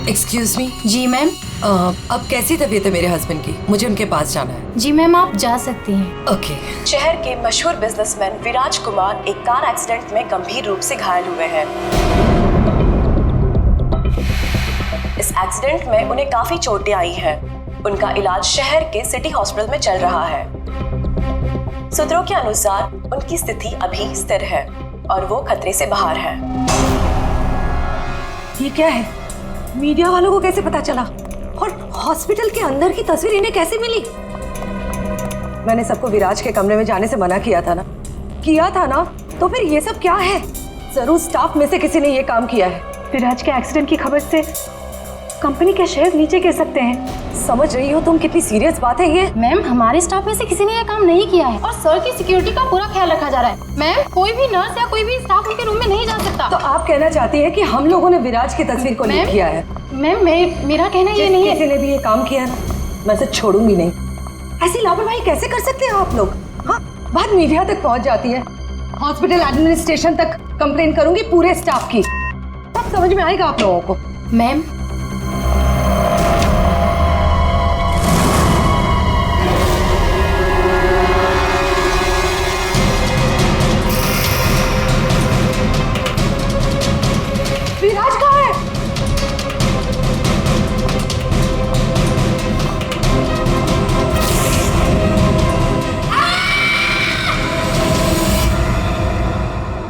Excuse me. जी ma'am. अब कैसी तबीयत है मेरे हस्बैंड की? मुझे उनके पास जाना है। जी मैम, आप जा सकती हैं। ओके। शहर के मशहूर बिजनेसमैन विराज कुमार एक कार एक्सीडेंट में गंभीर रूप से घायल हुए हैं। इस एक्सीडेंट में उन्हें काफी चोटें आई हैं। उनका इलाज शहर के सिटी हॉस्पिटल में चल रहा है। सूत्रों के अनुसार उनकी स्थिति अभी स्थिर है और वो खतरे से बाहर है। ये क्या है? मीडिया वालों को कैसे पता चला? और हॉस्पिटल के अंदर की तस्वीर इन्हें कैसे मिली? मैंने सबको विराज के कमरे में जाने से मना किया था ना? तो फिर ये सब क्या है? जरूर स्टाफ में से किसी ने ये काम किया है। विराज के एक्सीडेंट की खबर से कंपनी के शेयर नीचे गिर सकते हैं। समझ रही हो तुम कितनी सीरियस बात है ये? मैम, हमारे स्टाफ में से किसी ने ये काम नहीं किया है और सर की सिक्योरिटी का पूरा ख्याल रखा जा रहा है। मैम, कोई भी नर्स या कोई भी स्टाफ उनके रूम में नहीं जा सकता। तो आप कहना चाहती है कि हम लोगों ने विराज की तस्वीर को लीक किया है? मैम, मेरा कहना ये नहीं है। किसी ने भी ये काम किया ना, मैं इसे छोड़ूंगी नहीं। ऐसी लापरवाही कैसे कर सकते हैं आप लोग? हाँ, बात मीडिया तक पहुंच जाती है, हॉस्पिटल एडमिनिस्ट्रेशन तक कंप्लेन करूंगी पूरे स्टाफ की। तब समझ में आएगा आप लोगों को। मैम, विराज कहाँ है?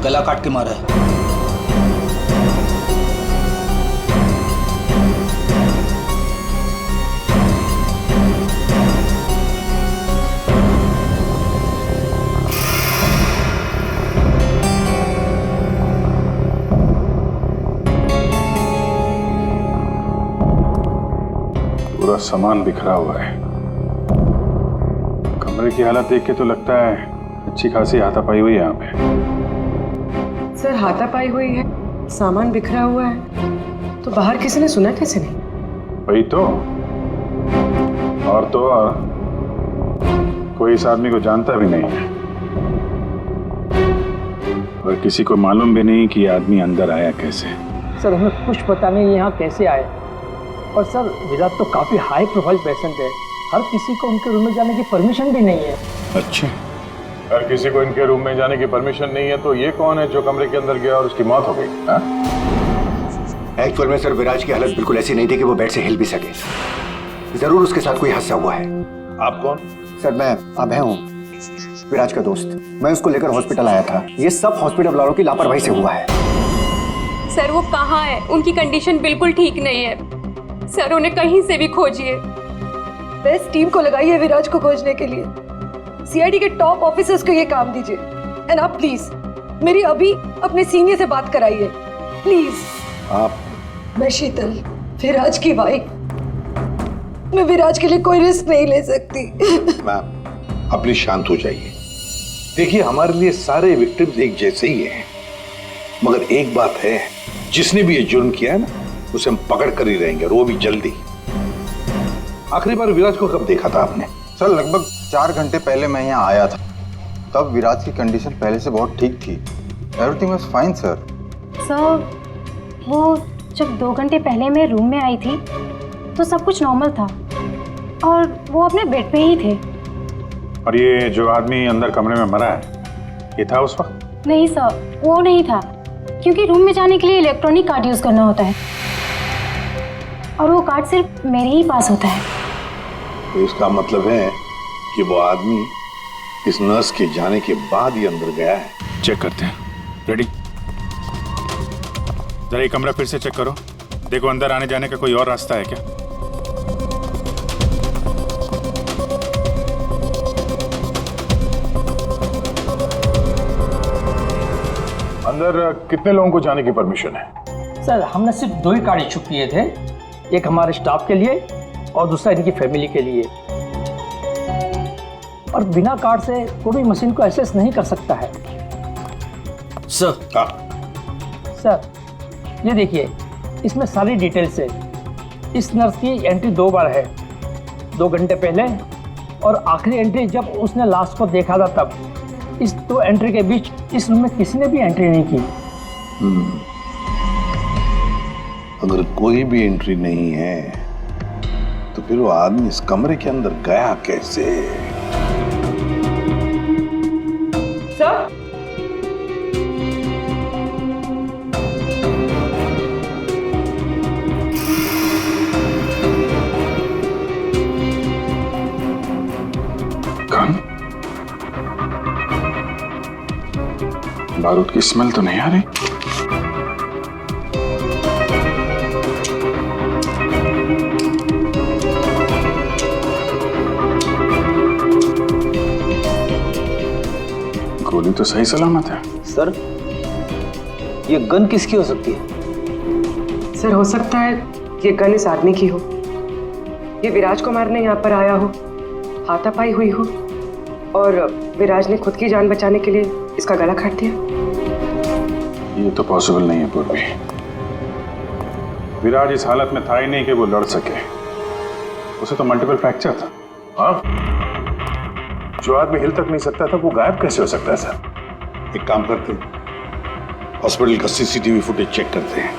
गला काट के मारा है। पूरा सामान बिखरा हुआ है। कमरे की हालत देख के तो लगता है अच्छी खासी हाथापाई हुई है यहाँ पे। सर, हाथापाई हुई है, सामान बिखरा हुआ है, तो बाहर किसी ने सुना कैसे नहीं? वही तो। और तो और कोई इस आदमी को जानता भी नहीं है और किसी को मालूम भी नहीं कि ये आदमी अंदर आया कैसे। सर, हमें कुछ पता नहीं यहाँ कैसे आए। और सर, विराज तो काफी हाई प्रोफाइल पेशेंट है, हर किसी को उनके रूम में जाने की परमिशन भी नहीं है। अच्छा, हर किसी को इनके रूम में जाने की परमिशन नहीं है, तो ये कौन है जो कमरे के अंदर गया और उसकी मौत हो गई? एक्चुअल में सर, विराज की हालत बिल्कुल ऐसी नहीं थी कि वो बेड से हिल भी सके। जरूर उसके साथ कोई हादसा हुआ है। आप कौन? सर, मैं अभय हूँ, विराज का दोस्त। मैं उसको लेकर हॉस्पिटल आया था। ये सब हॉस्पिटल वालों की लापरवाही से हुआ है। सर, वो कहाँ है? उनकी कंडीशन बिल्कुल ठीक नहीं है। सर, उन्हें कहीं से भी खोजिए। बेस्ट टीम को लगाइए विराज को खोजने के लिए। सीआईडी के टॉप ऑफिसर्स को ये काम दीजिए। एंड आप प्लीज मेरी अभी अपने सीनियर से बात कराइए, प्लीज। आप? मैं शीतल, विराज की वाइफ। मैं विराज के लिए कोई रिस्क नहीं ले सकती। मैम, आप प्लीज शांत हो जाइए। देखिए, हमारे लिए सारे विक्टिम्स एक जैसे ही हैं, मगर एक बात है, जिसने भी ये जुर्म किया है ना, उसे हम पकड़ कर ही रहेंगे, और वो भी जल्दी। आखिरी बार विराज को कब देखा था आपने? सर, लगभग 4 घंटे पहले मैं यहाँ आया था। तब विराज की कंडीशन पहले से बहुत ठीक थी। Everything was fine sir. Sir, वो जब 2 घंटे पहले मैं रूम में आई थी तो सब कुछ नॉर्मल था और वो अपने बेड पे ही थे। और ये जो आदमी अंदर कमरे में मरा है, ये था उस वक्त? नहीं सर, वो नहीं था, क्योंकि रूम में जाने के लिए इलेक्ट्रॉनिक कार्ड यूज़ करना होता है और वो कार्ड सिर्फ मेरे ही पास होता है। तो इसका मतलब है कि वो आदमी इस नर्स के जाने के बाद ही अंदर गया है। चेक करते हैं। रेडी? जरा ये कमरा फिर से चेक करो, देखो अंदर आने जाने का कोई और रास्ता है क्या। अंदर कितने लोगों को जाने की परमिशन है? सर, हमने सिर्फ 2 ही कार्ड इशू किए थे, एक हमारे स्टाफ के लिए और दूसरा इनकी फैमिली के लिए। और बिना कार्ड से कोई भी मशीन को एक्सेस नहीं कर सकता है। सर, ये देखिए, इसमें सारी डिटेल्स है। इस नर्स की एंट्री 2 बार है, 2 घंटे पहले और आखिरी एंट्री जब उसने लास्ट को देखा था तब। इस 2 एंट्री के बीच इस रूम में किसी ने भी एंट्री नहीं की। अगर कोई भी एंट्री नहीं है तो फिर वो आदमी इस कमरे के अंदर गया कैसे? Sir, gun? बारूद की स्मेल तो नहीं आ रही। गोली तो सही सलामत है। सर, ये गन किसकी हो सकती है? सर हो सकता है ये गन इस आदमी की हो, ये विराज को मारने यहाँ पर आया हो, हाथापाई हुई हो और विराज ने खुद की जान बचाने के लिए इसका गला काट दिया। ये तो पॉसिबल नहीं है पूर्वी। विराज इस हालत में था ही नहीं कि वो लड़ सके। उसे तो मल्टीपल फ्रैक्चर था। हाँ, जो आदमी हिल तक नहीं सकता था वो गायब कैसे हो सकता है सर? एक काम करते हैं, हॉस्पिटल का सीसीटीवी फुटेज चेक करते हैं।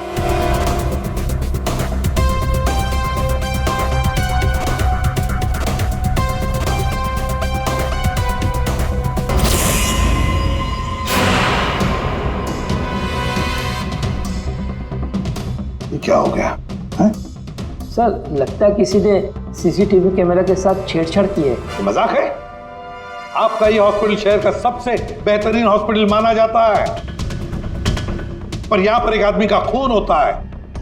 ये क्या हो गया है? सर, लगता है किसी ने सीसीटीवी कैमरा के साथ छेड़छाड़ की है। ये मजाक है? आपका ये हॉस्पिटल शहर का सबसे बेहतरीन हॉस्पिटल माना जाता है, पर यहां पर एक आदमी का खून होता है,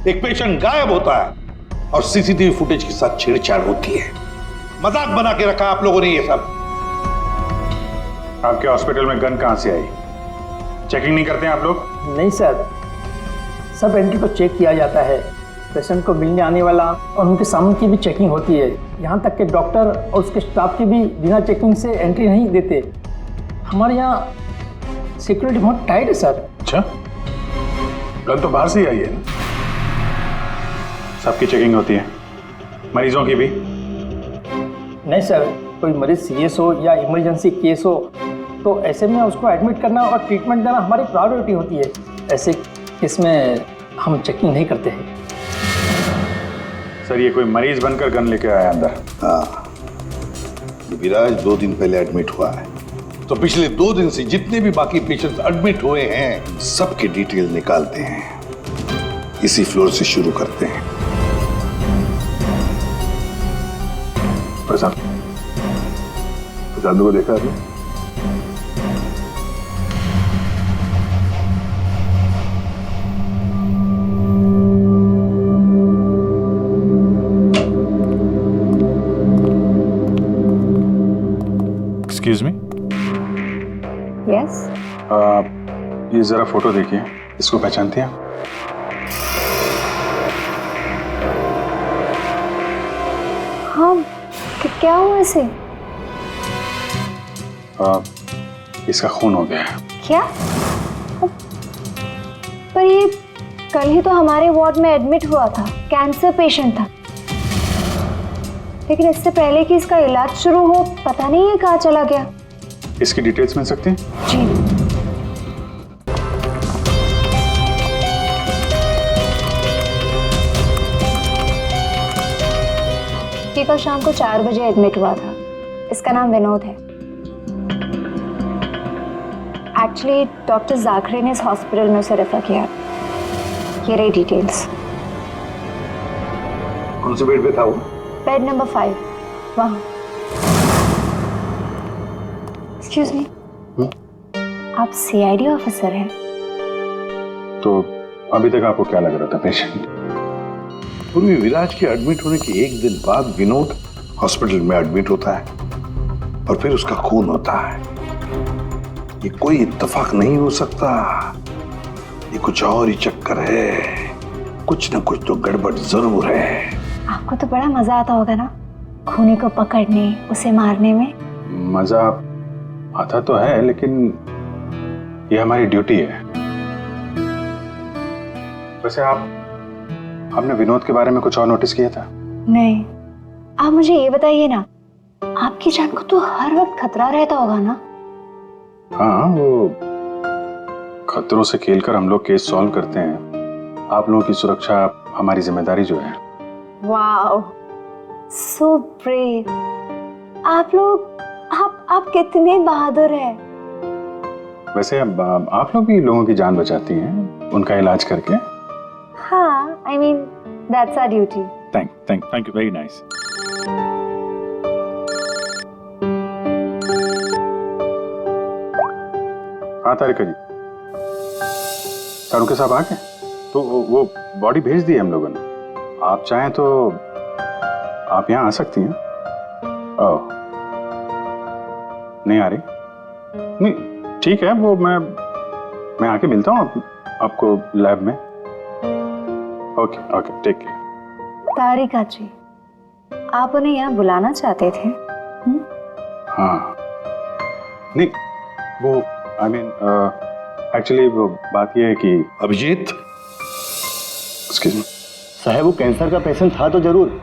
एक पेशेंट गायब होता है और सीसीटीवी फुटेज के साथ छेड़छाड़ होती है। मजाक बना के रखा आप लोगों ने ये सब। आपके हॉस्पिटल में गन कहां से आई? चेकिंग नहीं करते हैं आप लोग? नहीं सर, सब एंट्री को चेक किया जाता है। पेशेंट को मिलने आने वाला और उनके सामान की भी चेकिंग होती है। यहाँ तक कि डॉक्टर और उसके स्टाफ की भी बिना चेकिंग से एंट्री नहीं देते। हमारे यहाँ सिक्योरिटी बहुत टाइट है सर। अच्छा, गन तो बाहर से ही आई है ना? सबकी चेकिंग होती है, मरीजों की भी? नहीं सर, कोई मरीज सीरियस हो या इमरजेंसी केस हो तो ऐसे में उसको एडमिट करना और ट्रीटमेंट देना हमारी प्रायोरिटी होती है। ऐसे केस में हम चेकिंग नहीं करते हैं। सर, ये कोई मरीज बनकर गन लेके आया अंदर? हाँ, विराज 2 दिन पहले एडमिट हुआ है, तो पिछले 2 दिन से जितने भी बाकी पेशेंट्स एडमिट हुए हैं सबके डिटेल निकालते हैं। इसी फ्लोर से शुरू करते हैं। प्रसाद को देखा आपने? Excuse me. यस। ये जरा फोटो देखिए, इसको पहचानते हैं? हाँ, क्या हुआ इसे? इसका खून हो गया है। क्या? पर ये कल ही तो हमारे वार्ड में एडमिट हुआ था, कैंसर पेशेंट था। लेकिन इससे पहले कि इसका इलाज शुरू हो, पता नहीं है कहाँ चला गया। इसकी डिटेल्स मिल सकती हैं? जी। ये कल शाम को 4 बजे एडमिट हुआ था। इसका नाम विनोद है। एक्चुअली डॉक्टर जाखरे ने इस हॉस्पिटल में उसे रेफर किया। ये रही डिटेल्स। कौन से बेड पे था वो? बेड नंबर 5, वहाँ। एक्सक्यूज मी, आप सीआईडी ऑफिसर हैं? तो अभी तक आपको क्या लग रहा था पेशेंट? पूर्वी विराज के एडमिट होने के 1 दिन बाद विनोद हॉस्पिटल में एडमिट होता है और फिर उसका खून होता है। ये कोई इत्तेफाक नहीं हो सकता, ये कुछ और ही चक्कर है। कुछ ना कुछ तो गड़बड़ जरूर है। आपको तो बड़ा मजा आता होगा ना खूनी को पकड़ने, उसे मारने में? मजा आता तो है, लेकिन ये हमारी ड्यूटी है। वैसे आपने विनोद के बारे में कुछ और नोटिस किया था? नहीं। आप मुझे ये बताइए ना, आपकी जान को तो हर वक्त खतरा रहता होगा ना? हाँ, वो खतरों से खेलकर हम लोग केस सॉल्व करते हैं। आप लोगों की सुरक्षा हमारी जिम्मेदारी जो है। Wow, so brave. आप लोग आप कितने बहादुर हैं। वैसे अब आप लोग भी लोगों की जान बचाती हैं उनका इलाज करके। हाँ, I mean that's our duty. Thank you, very nice. हाँ तारिका जी, सारुके साहब आ गए? तो वो बॉडी भेज दी है हम लोगों ने। आप चाहें तो आप यहाँ आ सकती हैं। ओह, नहीं आ रही? नहीं, ठीक है, वो मैं आके मिलता हूँ आपको लैब में। Okay, take care. Tarika ji, आप उन्हें यहाँ बुलाना चाहते थे? हाँ, नहीं, वो एक्चुअली वो बात ये है कि अभिजीत, एक्सक्यूज मी साहब, वो कैंसर का पेशेंट था तो जरूर,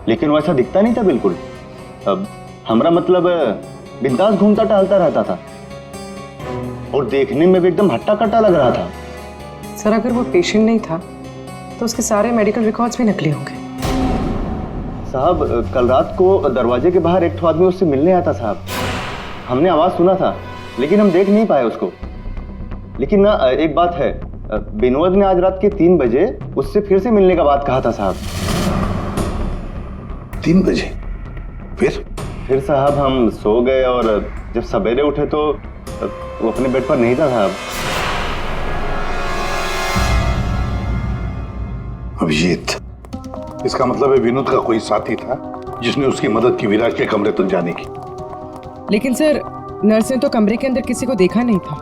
लेकिन वैसा दिखता नहीं था बिल्कुल। अब हमारा मतलब बिंदास घूमता टहलता रहता था और देखने में भी एकदम हट्टा कट्टा लग रहा था। सर, अगर वो पेशेंट नहीं था तो उसके सारे मेडिकल रिकॉर्ड्स भी नकली होंगे। साहब, कल रात को दरवाजे के बाहर एक आदमी उससे मिलने आया था साहब। हमने आवाज सुना था लेकिन हम देख नहीं पाए उसको। लेकिन ना एक बात है, विनोद ने आज रात के 3 बजे उससे फिर से मिलने का बात कहा था साहब। 3 बजे? फिर साहब हम सो गए और जब सवेरे उठे तो वो अपने बेड पर नहीं था साहब। अभिजीत, इसका मतलब है विनोद का कोई साथी था जिसने उसकी मदद की विराज के कमरे तक जाने की। लेकिन सर, नर्स ने तो कमरे के अंदर किसी को देखा नहीं था।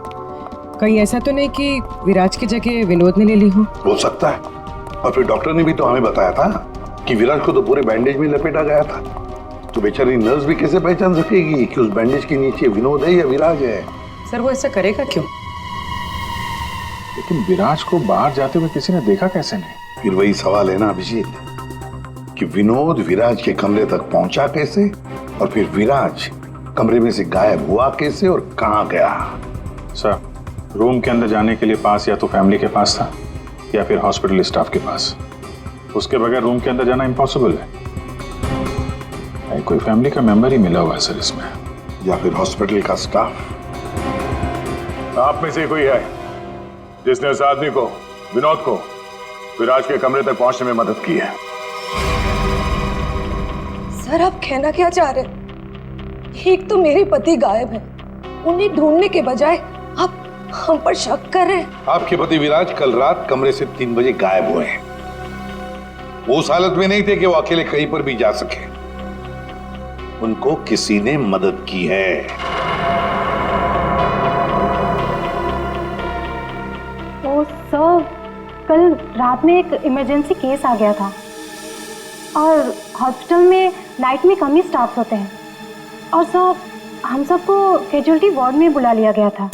कहीं ऐसा तो नहीं कि विराज की जगह विनोद ने ले ली हो सकता है। और फिर डॉक्टर ने भी तो हमें बताया था कि विराज को तो पूरे बैंडेज में लपेटा गया था। तो बेचारी नर्स भी कैसे पहचान सकेगी कि उस बैंडेज के नीचे विनोद है या विराज है? सर, वो ऐसा करेगा क्यों? लेकिन विराज को बाहर जाते हुए किसी ने देखा कैसे नहीं? फिर वही सवाल है ना अभिजीत, कि विनोद विराज के कमरे तक पहुंचा कैसे और फिर विराज कमरे में से गायब हुआ कैसे और कहां गया? सर, रूम के अंदर जाने के लिए पास या तो फैमिली के पास था या फिर हॉस्पिटल स्टाफ के पास। उसके बगैर रूम के अंदर जाना इम्पॉसिबल है। कोई फैमिली का मेंबर ही मिला हुआ है सर इसमें, या फिर हॉस्पिटल का स्टाफ। आप में से कोई है जिसने उस आदमी को, विनोद को, विराज के कमरे तक पहुंचने में मदद की है? सर, आप कहना क्या चाह रहे हैं? एक तो मेरे पति गायब है, उन्हें ढूंढने के बजाय आप हम पर शक कर रहे हैं। आपके पति विराज कल रात कमरे से 3 बजे गायब हुए हैं। वो उस हालत में नहीं थे कि वो अकेले कहीं पर भी जा सके। उनको किसी ने मदद की है। तो सर, कल रात में एक इमरजेंसी केस आ गया था और हॉस्पिटल में नाइट में कम ही स्टाफ होते हैं और सर, हम सबको कैजुअल्टी वार्ड में बुला लिया गया था।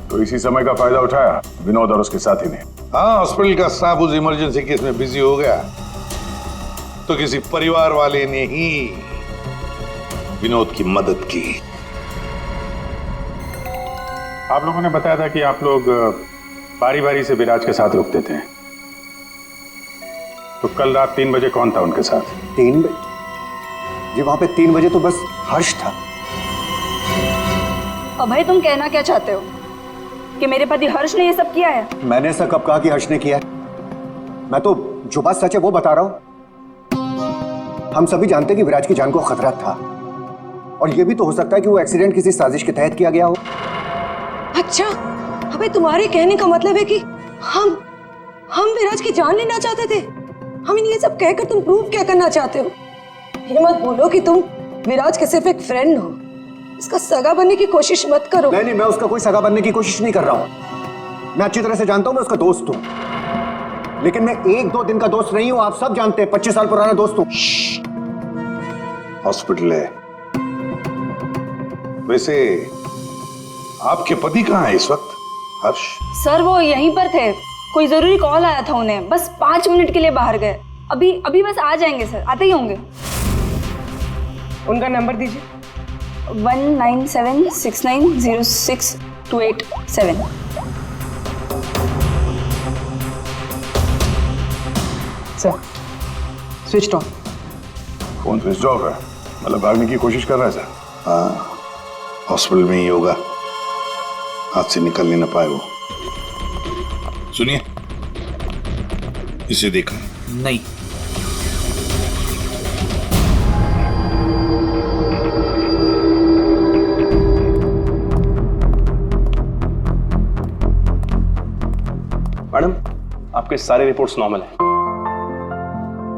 तो इसी समय का फायदा उठाया विनोद और उसके साथी ने। हाँ, हॉस्पिटल का स्टाफ उस इमरजेंसी केस में बिजी हो गया तो किसी परिवार वाले ने ही विनोद की मदद की। आप लोगों ने बताया था कि आप लोग बारी बारी से विराज के साथ रुकते थे, तो कल रात 3 बजे कौन था उनके साथ? 3 बजे जी, वहां पे 3 बजे तो बस हर्ष था। अभय, तुम कहना क्या चाहते हो कि मेरे पति हर्ष ने ये सब किया है? मैंने ऐसा कब कहा कि हर्ष ने किया है? मैं तो जो बात सच है वो बता रहा हूं। हम सभी जानते हैं कि विराज की जान को खतरा था और ये भी तो हो सकता है कि वो एक्सीडेंट किसी साजिश के तहत किया गया हो। अच्छा, अबे तुम्हारे कहने का मतलब है कि हम विराज की जान लेना चाहते थे? हम ये सब कहकर तुम प्रूव क्या करना चाहते हो? ये मत बोलो कि तुम विराज के सिर्फ एक फ्रेंड हो, इसका सगा बनने की कोशिश मत करो। नहीं, मैं उसका कोई सगा बनने की कोशिश नहीं कर रहा हूँ। मैं अच्छी तरह से जानता हूँ मैं उसका दोस्त हूँ, लेकिन मैं 1-2 दिन का दोस्त नहीं हूँ। आप सब जानते हैं 25 साल पुराना दोस्त हूँ। हॉस्पिटल है। वैसे आपके पति कहाँ है इस वक्त? हर्ष? सर, वो यहीं पर थे। कोई जरूरी कॉल आया था उन्हें, बस 5 मिनट के लिए बाहर गए। अभी बस आ जाएंगे सर, आते ही होंगे। उनका नंबर दीजिए। 1976906287। Sir switch on. Phone switch off है, मतलब भागने की कोशिश कर रहा है सर। हाँ, हॉस्पिटल में ही होगा, हाथ से निकल नहीं ना पाए वो। सुनिए, इसे देखा नहीं। मैडम, आपके सारे रिपोर्ट्स नॉर्मल हैं।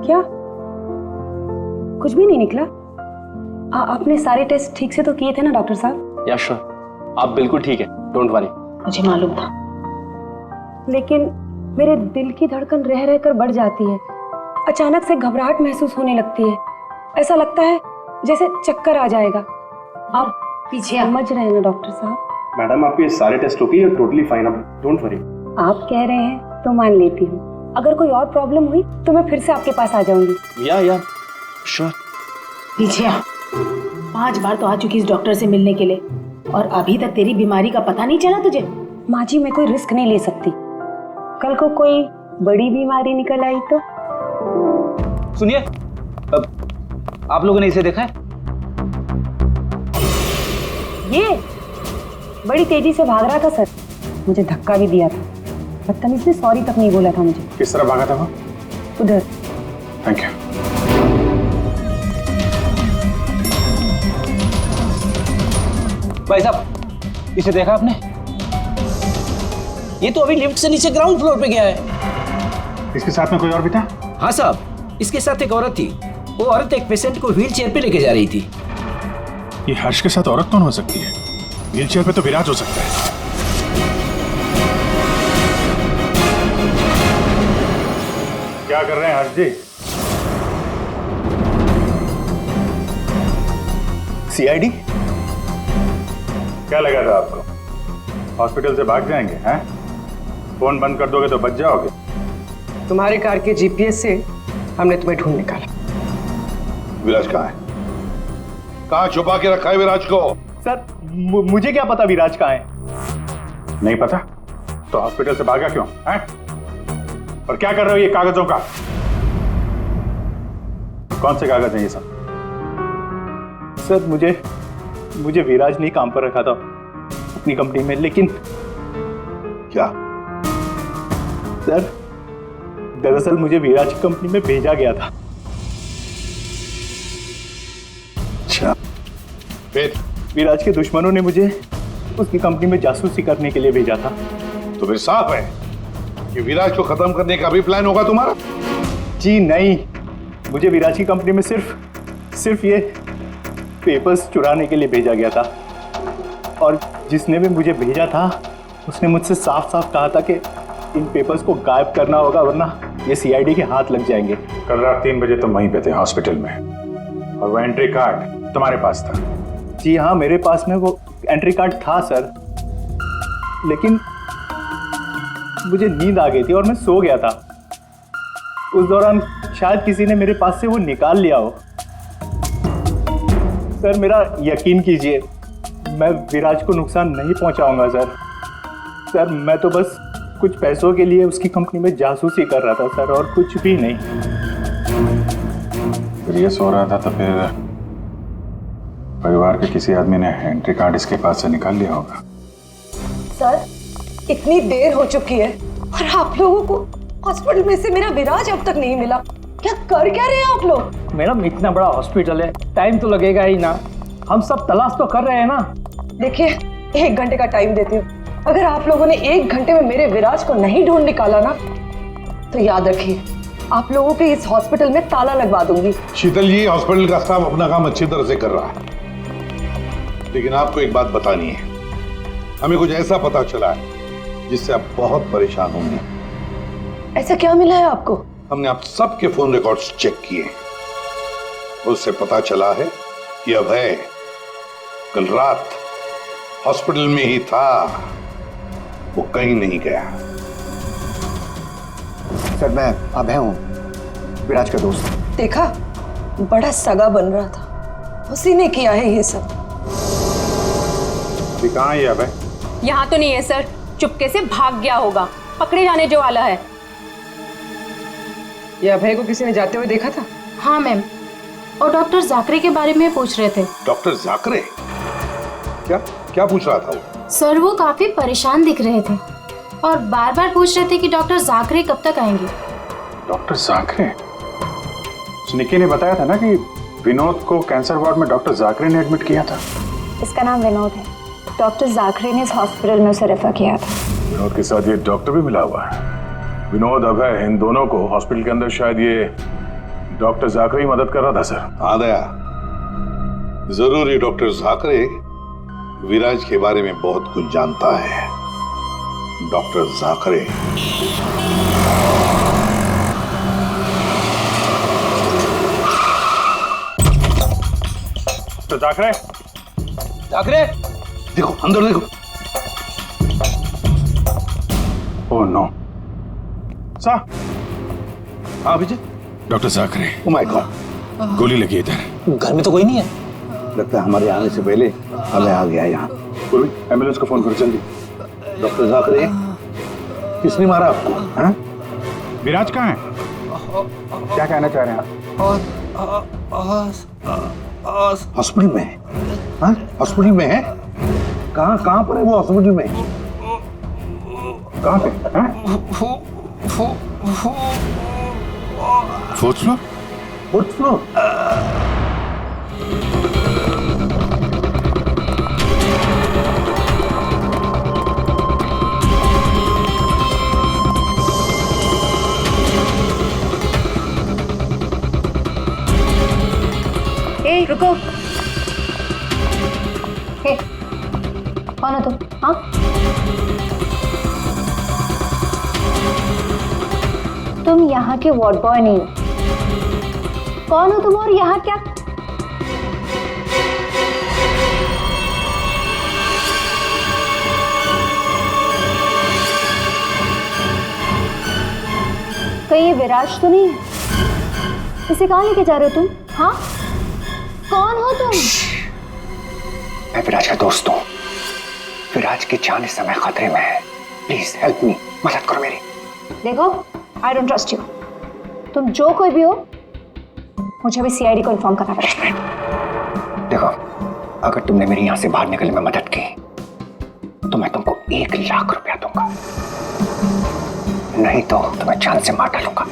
क्या कुछ भी नहीं निकला? आपने सारे टेस्ट ठीक से तो किए थे ना डॉक्टर साहब? या श्योर, आप बिल्कुल ठीक है, डोंट वरी। मुझे मालूम था, लेकिन मेरे दिल की धड़कन रह रहकर बढ़ जाती है। अचानक से घबराहट महसूस होने लगती है। ऐसा लगता है जैसे चक्कर आ जाएगा। आप पीछे समझ रहे हैं ना डॉक्टर साहब? मैडम, आपके सारे test okay, you totally fine, आप डोंट वरी। आप कह रहे हैं तो मान लेती हूँ। अगर कोई और प्रॉब्लम हुई तो मैं फिर से आपके पास आ जाऊंगी। या श्योर। पीछे आ। 5 बार तो आ चुकी इस डॉक्टर से मिलने के लिए और अभी तक तेरी बीमारी का पता नहीं चला तुझे? माँ जी, मैं कोई रिस्क नहीं ले सकती। कल को कोई बड़ी बीमारी निकल आई तो? सुनिए, आप लोगों ने इसे देखा है? ये बड़ी तेजी से भाग रहा था सर, मुझे धक्का भी दिया था। बदतमीज ने सॉरी तक नहीं बोला था मुझे। किस तरह भागा था वो? उधर। Thank you. भाई साहब, इसे देखा आपने? ये तो अभी लिफ्ट से नीचे ग्राउंड फ्लोर पे गया है। इसके साथ में कोई और भी था? हाँ साहब, इसके साथ एक औरत थी। वो औरत एक पेशेंट को व्हील चेयर पे लेके जा रही थी। ये हर्ष के साथ औरत कौन हो सकती है? व्हील चेयर पे तो विराज हो सकता है। क्या कर रहे हैं हर्ष जी? सीआईडी? क्या लगा था आपको हॉस्पिटल से भाग जाएंगे? हैं? फोन बंद कर दोगे तो बच जाओगे। तुम्हारे कार के जीपीएस से हमने तुम्हें ढूंढ निकाला। विराज कहाँ है? कहाँ छुपा के रखा है विराज को? सर, मुझे क्या पता विराज कहाँ है? नहीं पता तो हॉस्पिटल से भागा क्यों? हैं? और क्या कर रहे हो ये कागजों का? कौन से कागज हैं ये सब? सर, मुझे विराज ने काम पर रखा था अपनी कंपनी में, लेकिन क्या? सर, दरअसल मुझे विराज की कंपनी में भेजा गया था। अच्छा, फिर? विराज के दुश्मनों ने मुझे उसकी कंपनी में जासूसी करने के लिए भेजा था। तो फिर साफ है कि विराज को खत्म करने का भी प्लान होगा तुम्हारा? जी नहीं, मुझे विराज की कंपनी में सिर्फ ये पेपर्स चुराने के लिए भेजा गया था। और जिसने भी मुझे भेजा था उसने मुझसे साफ साफ कहा था कि इन पेपर्स को गायब करना होगा, वरना ये सीआईडी के हाथ लग जाएंगे। कल रात 3 बजे तुम वहीं पे थे हॉस्पिटल में, और वो एंट्री कार्ड तुम्हारे पास था? जी हाँ, मेरे पास में वो एंट्री कार्ड था सर, लेकिन मुझे नींद आ गई थी और मैं सो गया था। उस दौरान शायद किसी ने मेरे पास से वो निकाल लिया हो। सर, मेरा यकीन कीजिए, मैं विराज को नुकसान नहीं पहुंचाऊंगा सर। सर, मैं तो बस कुछ पैसों के लिए उसकी कंपनी में जासूसी कर रहा था सर, और कुछ भी नहीं। फिर ये सो रहा था तो फिर परिवार के किसी आदमी ने एंट्री कार्ड इसके पास से निकाल लिया होगा। सर, इतनी देर हो चुकी है और आप लोगों को हॉस्पिटल में से मेरा विराज अब तक नहीं मिला। क्या कर क्या रहे हैं आप लोग? मैडम, इतना बड़ा हॉस्पिटल है, टाइम तो लगेगा ही ना। हम सब तलाश तो कर रहे हैं ना। देखिए, 1 घंटे का टाइम देती हूँ। अगर आप लोगों ने 1 घंटे में मेरे विराज को नहीं ढूंढ निकाला ना, तो याद रखिए, आप लोगों के इस हॉस्पिटल में ताला लगवा दूंगी। शीतल जी, हॉस्पिटल का स्टाफ अपना काम अच्छी तरह से कर रहा है, लेकिन आपको एक बात बतानी है। हमें कुछ ऐसा पता चला है जिससे आप बहुत परेशान होंगे। ऐसा क्या मिला है आपको? हमने आप सबके फोन रिकॉर्ड्स चेक किए, उससे पता चला है कि अभय कल रात हॉस्पिटल में ही था, वो कहीं नहीं गया। सर, मैं अभय हूँ, विराज का दोस्त। देखा, बड़ा सगा बन रहा था, उसी ने किया है ये सब। अभी कहाँ है ये अभय? यहाँ तो नहीं है सर, चुपके से भाग गया होगा, पकड़े जाने जो वाला है। ये अभय को किसी ने जाते हुए देखा था? हाँ मैम, और डॉक्टर जाकरे के बारे में पूछ रहे थे। डॉक्टर जाकरे? क्या क्या पूछ रहा था वो? सर वो काफी परेशान दिख रहे थे और बार बार पूछ रहे थे कि डॉक्टर जाकरे कब तक आएंगे। डॉक्टर जाकरे? निक्की ने बताया था ना कि विनोद को कैंसर वार्ड में डॉक्टर जाकरे ने एडमिट किया था। इसका नाम विनोद है। डॉक्टर जाकरे ने इस हॉस्पिटल में उसे रेफर किया था। विनोद के साथ ये डॉक्टर भी मिला हुआ है। विनोद, अभय, इन दोनों को हॉस्पिटल के अंदर शायद ये डॉक्टर जाकरे ही मदद कर रहा था सर। हाँ दया, जरूर ये डॉक्टर जाकरे विराज के बारे में बहुत कुछ जानता है। डॉक्टर जाकरे तो जाकरे जाकरे देखो, अंदर देखो। Oh no. सा हाँ Vijay. Doctor Jakare. Oh my God, गोली लगी इधर। घर में तो कोई नहीं है। लगता है हमारे आने से पहले हमें आ गया यहाँ। पूर्वी, एम्बुलेंस को फोन करो जल्दी। डॉक्टर जाकरे, किसने मारा आपको? हाँ? विराज कहाँ है? क्या कहना चाह रहे हैं आप? हॉस्पिटल में है? हाँ? हॉस्पिटल में है? कहाँ पर है वो हॉस्पिटल में? कहाँ पे? Fourth floor? Fourth floor? ए रुको। हे, कौन हो तुम? हाँ, तुम यहाँ के वार्ड बॉय नहीं हो। कौन हो तुम और यहाँ क्या? कहीं ये विराज तो नहीं है? इसे कहाँ लेके जा रहे हो तुम? हाँ, कौन हो तुम? मैं विराज का दोस्त हूँ। विराज की जान इस समय खतरे में है। प्लीज हेल्प मी, मदद करो मेरी। देखो, आई डोंट ट्रस्ट यू। तुम जो कोई भी हो, मुझे अभी सीआईडी को इन्फॉर्म करना पड़ेगा। देखो, अगर तुमने मेरी यहाँ से बाहर निकलने में मदद की तो मैं तुमको 1 लाख रुपया दूंगा, नहीं तो तुम्हें जान से मार डालूंगा।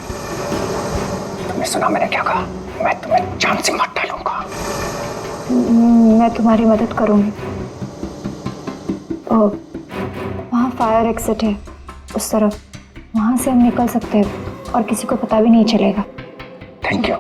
तुमने सुना मैंने क्या कहा? मैं तुम्हें जान से मार डालूंगा। मैं तुम्हारी मदद करूंगी। वहाँ फायर एग्जिट है उस तरफ, वहाँ से हम निकल सकते हैं और किसी को पता भी नहीं चलेगा। Thank you.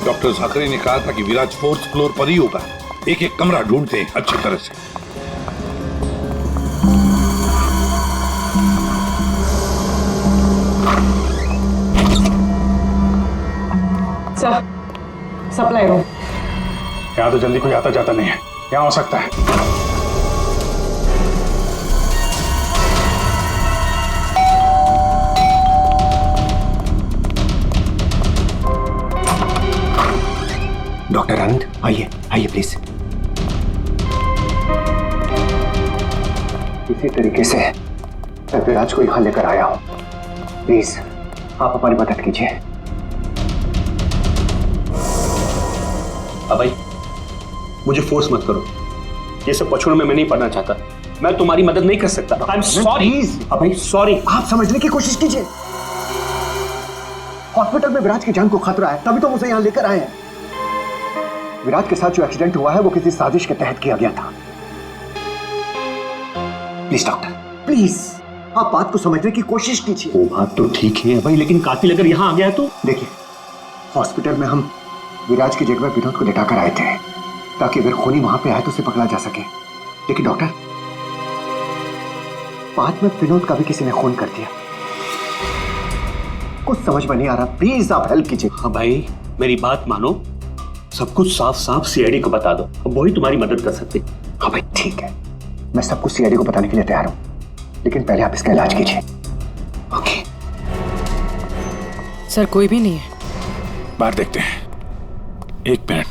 डॉक्टर जाकरे ने कहा था कि विराज 4th फ्लोर पर ही होगा। एक एक कमरा ढूंढते हैं अच्छी तरह से। Sir, supply room. यहाँ तो जल्दी कोई आता जाता नहीं है। यहाँ हो सकता है। डॉक्टर आनंद, आइए आइए प्लीज। इसी तरीके से मैं विराज को यहाँ लेकर आया हूँ। प्लीज आप हमारी मदद कीजिए। अभय, मुझे फोर्स मत करो। ये सब पछुड़ों में मैं नहीं पढ़ना चाहता। मैं तुम्हारी मदद नहीं कर सकता। I am sorry Abhay, sorry. आप समझने की कोशिश कीजिए। हॉस्पिटल में विराज की जान को खतरा है, तभी तो उसे यहाँ लेकर आए हैं। विराज के साथ जो एक्सीडेंट हुआ है वो किसी साजिश के तहत किया गया था। प्लीज डॉक्टर, प्लीज आप बात को समझने की कोशिश कीजिए। वो बात तो ठीक है भाई, लेकिन कातिल अगर यहाँ आ गया तो? देखिए, हॉस्पिटल में हम विराज की जगह में विनोद को लेटाकर आए थे ताकि अगर खूनी वहां पे आए तो उसे पकड़ा जा सके। लेकिन डॉक्टर, बाद में विनोद का भी किसी ने खून कर दिया। कुछ समझ में नहीं आ रहा। प्लीज आप हेल्प कीजिए। हाँ भाई, मेरी बात मानो। सब कुछ साफ साफ सीआईडी को बता दो, अब वही तुम्हारी मदद कर सकते। हाँ भाई ठीक है, मैं सब कुछ सीआईडी को बताने के लिए तैयार हूँ, लेकिन पहले आप इसका इलाज कीजिए। ओके सर कोई भी नहीं है। बाहर देखते हैं, एक मिनट।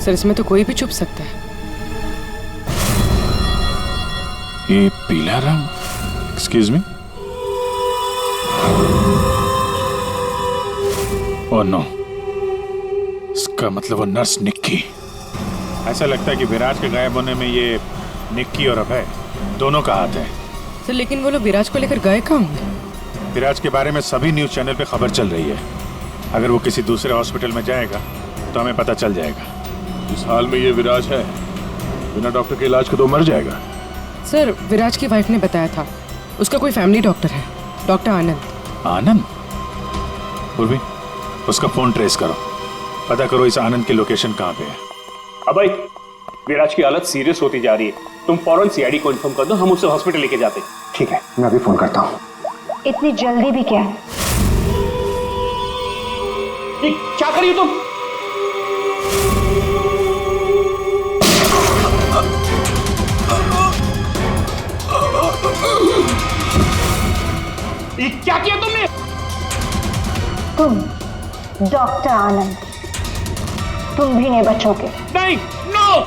सर इसमें तो कोई भी छुप सकता है। ये पीला रंग, एक्सक्यूज मी। ओह नो, इसका मतलब वो नर्स निक्की। ऐसा लगता है कि विराज के गायब होने में ये निक्की और अभय दोनों का हाथ है। सर लेकिन वो लोग विराज को लेकर गए कहाँ होंगे? विराज के बारे में सभी न्यूज चैनल पे खबर चल रही है। अगर वो किसी दूसरे हॉस्पिटल में जाएगा तो हमें पता चल जाएगा। इस हाल में ये विराज है, बिना डॉक्टर के इलाज के तो मर जाएगा। सर विराज की वाइफ ने बताया था, उसका कोई फैमिली डॉक्टर है, डॉक्टर आनंद। आनंद? पूर्वी, उसका फोन ट्रेस करो, पता करो इस आनंद की लोकेशन कहाँ पे है। अभय, विराज की हालत सीरियस होती जा रही है, तुम फौरन सीआईडी को इन्फॉर्म कर दो, हम उसे हॉस्पिटल लेके जाते हैं। ठीक है, मैं अभी फोन करता हूँ। इतनी जल्दी भी क्या है? क्या करिए तुम? ये क्या किया तुमने? तुम डॉक्टर आनंद, तुम भी नहीं बचोगे। नहीं, नो!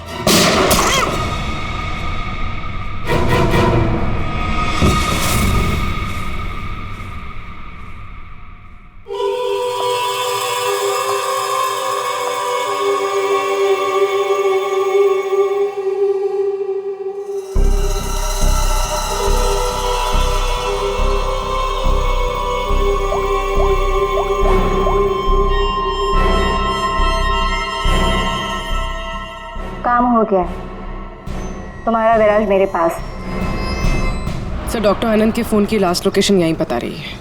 काम हो गया, तुम्हारा विराज मेरे पास। सर डॉक्टर आनंद के फोन की लास्ट लोकेशन यहीं बता रही है।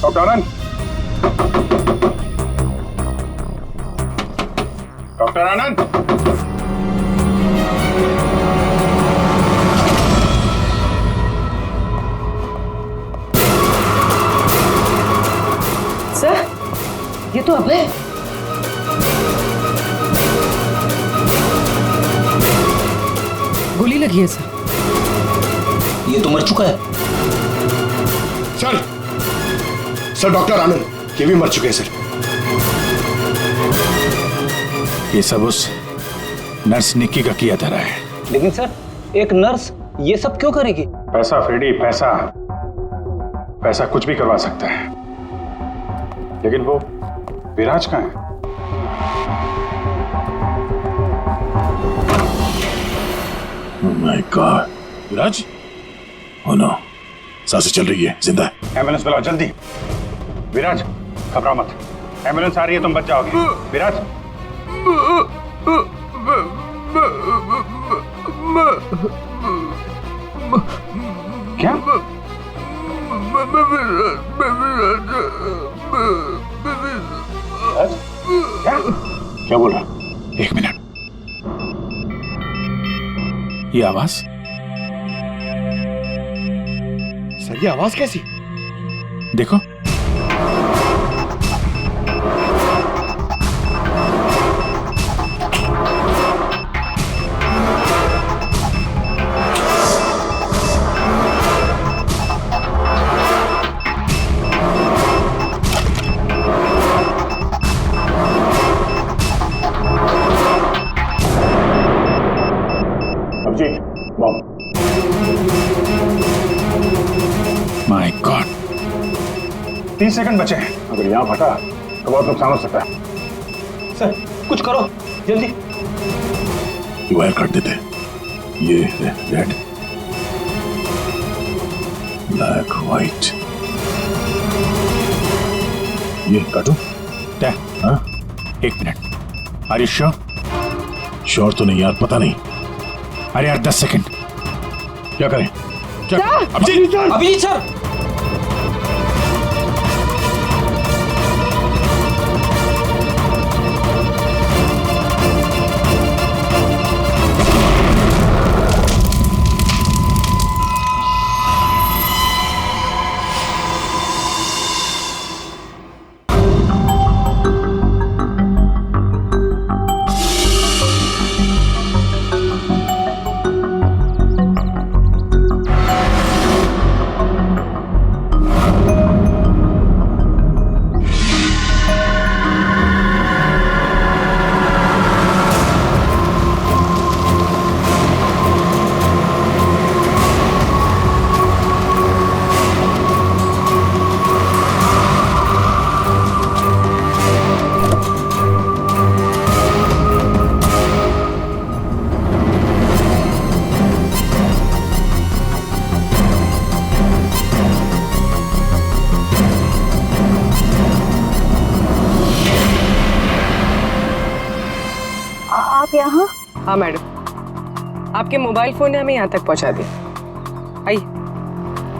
डॉक्टर आनंद, डॉक्टर आनंद, सर ये तो अभय। गोली लगी है सर। ये तो मर चुका है। सर डॉक्टर आनंद ये भी मर चुके हैं सर। ये सब उस नर्स निक्की का किया धरा है। लेकिन सर एक नर्स ये सब क्यों करेगी? पैसा फ्रेडी, पैसा, पैसा कुछ भी करवा सकता है। लेकिन वो विराज कहाँ है? Oh my God, Viraj? Oh no, सांसें चल रही है, जिंदा है। एम्बुलेंस बुलाओ जल्दी। विराज घबराओ मत, एम्बुलेंस आ रही है, तुम बच जाओगे। विराज क्या? क्या क्या बोल रहा? एक मिनट, ये आवाज? सर ये आवाज कैसी? देखो, माय गॉड, 30 सेकंड बचे हैं। अगर यहाँ फटा तो बहुत नुकसान हो सकता है। सर कुछ करो जल्दी। वायर काट देते, ये रेड, ब्लैक, व्हाइट, ये काटो। हाँ? एक minute, are you sure? Sure तो नहीं यार, पता नहीं। अरे यार 10 सेकंड। क्या करें? क्या? अभिजीत सर! आप यहाँ? हाँ मैडम, आपके मोबाइल फोन ने हमें यहाँ तक पहुँचा दिया। आइए,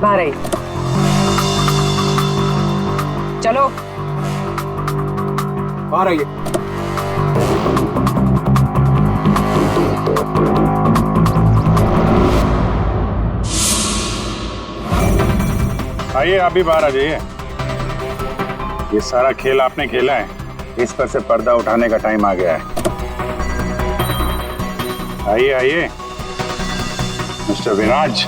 बाहर आइए। चलो बाहर आइए। आइए, आप भी बाहर आ जाइए। ये सारा खेल आपने खेला है, इस पर से पर्दा उठाने का टाइम आ गया है। आइए आइए मिस्टर विराज।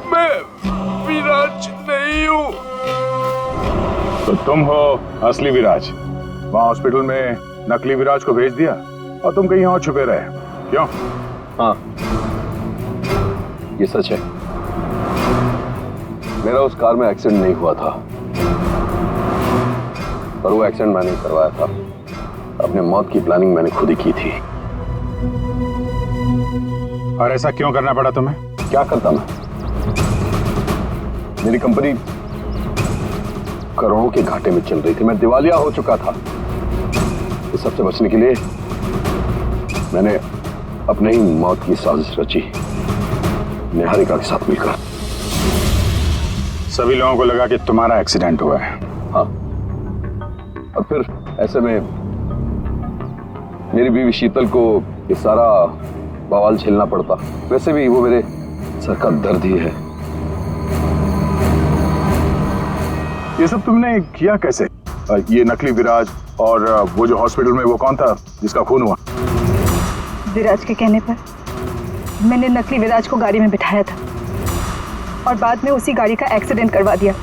मैं विराज नहीं हूँ। तो तुम हो असली विराज। वहां हॉस्पिटल में नकली विराज को भेज दिया और तुम कहीं और छुपे रहे, क्यों? हाँ, ये सच है। मेरा उस कार में एक्सीडेंट नहीं हुआ था, पर वो एक्सीडेंट मैंने करवाया था। अपने मौत की प्लानिंग मैंने खुद ही की थी। और ऐसा क्यों करना पड़ा तुम्हें? क्या करता मैं? मेरी कंपनी करोड़ों के घाटे में चल रही थी, मैं दिवालिया हो चुका था। इस सबसे बचने के लिए मैंने अपने ही मौत की साजिश रची, निहारिका के साथ मिलकर। सभी लोगों को लगा कि तुम्हारा एक्सीडेंट हुआ है। हाँ, और फिर ऐसे में मेरी बीवी शीतल को ये सारा बवाल झेलना पड़ता। वैसे भी वो मेरे सर का दर्द ही है। ये सब तुमने किया कैसे? ये नकली विराज और वो जो हॉस्पिटल में वो कौन था जिसका खून हुआ? विराज के कहने पर मैंने नकली विराज को गाड़ी में बिठाया था और बाद में उसी गाड़ी का एक्सीडेंट करवा दिया।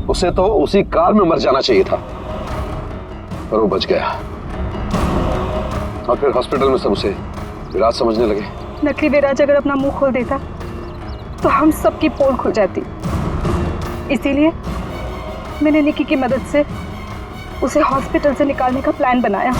उसे तो उसी कार में मर जाना चाहिए था, पर वो बच गया। और फिर हॉस्पिटल में सब उसे विराज समझने लगे। नकली विराज अगर अपना मुंह खोल देता तो हम सबकी पोल खुल जाती। इसीलिए मैंने निकी की मदद से उसे हॉस्पिटल से निकालने का प्लान बनाया।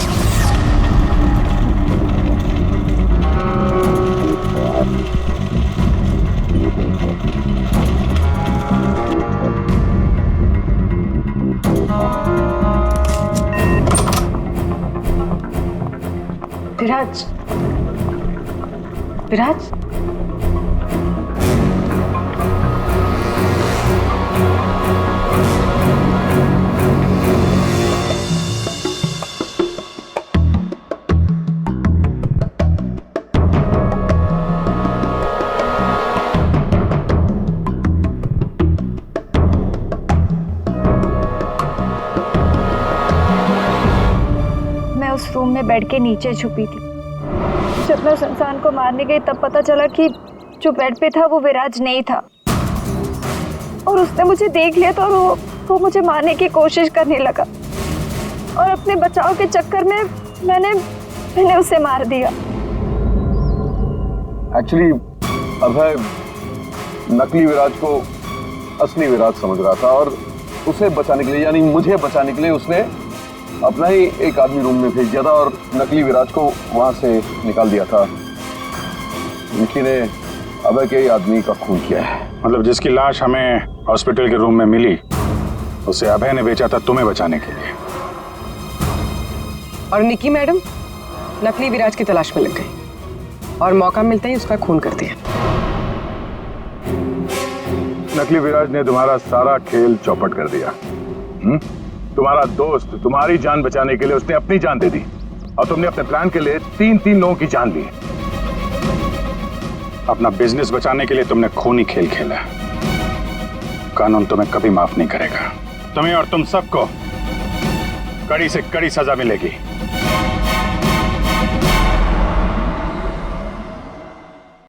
विराज, विराज, उस रूम में बेड के नीचे छुपी थी। जब मैं इंसान को मारने गई तब पता चला कि जो बेड पे था वो विराज नहीं था, और उसने मुझे देख लिया तो वो मुझे मारने की कोशिश करने लगा, और अपने बचाव के चक्कर में मैंने उसे मार दिया। एक्चुअली अभय नकली विराज को असली विराज समझ रहा था, और उसे बचाने के लिए, यानी मुझे बचाने के लिए, उसने अपना ही एक आदमी रूम में भेज दिया था और नकली विराज को वहां से निकाल दिया था। निकी ने अभय के ही आदमी का खून किया है। मतलब जिसकी लाश हमें हॉस्पिटल के रूम में मिली उसे अभय ने बेचा था तुम्हें बचाने के लिए। और निकी मैडम नकली विराज की तलाश में लग गई और मौका मिलते ही उसका खून कर दिया। नकली विराज ने तुम्हारा सारा खेल चौपट कर दिया। तुम्हारा दोस्त तुम्हारी जान बचाने के लिए उसने अपनी जान दे दी और तुमने अपने प्लान के लिए 3 लोगों की जान ली। अपना बिजनेस बचाने के लिए तुमने खूनी खेल खेला। कानून तुम्हें कभी माफ नहीं करेगा। तुम्हें और तुम सबको कड़ी से कड़ी सजा मिलेगी।